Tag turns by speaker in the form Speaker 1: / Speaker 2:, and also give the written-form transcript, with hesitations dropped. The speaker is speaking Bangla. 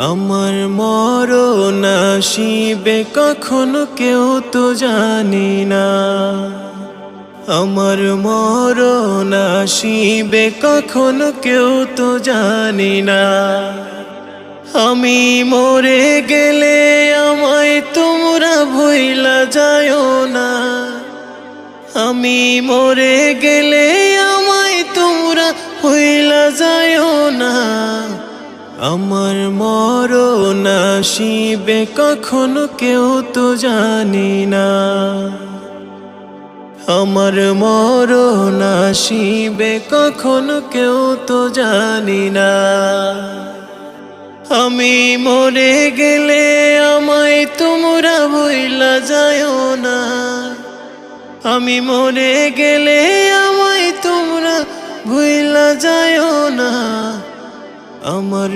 Speaker 1: আমার মরণ আসিবে কখনো কেউ তো জানি না, আমার মরণ আসিবে কখনো কেউ তো জানি না। আমি মরে গেলে আমায় তোমরা ভুইলা যায়ও না, আমি মরে গেলে আমায় তোমরা ভুইলা যায়ও না। আমার মরণ আসিবে কখনো কেউ তো জানি না, আমার মরণ আসিবে কখনো কেউ তো জানি না। আমি মরে গেলে আমায় তোমরা ভুইলা যায়ও না, আমি মরে গেলে আমায় তোমরা ভুইলা যায়ও না। আমার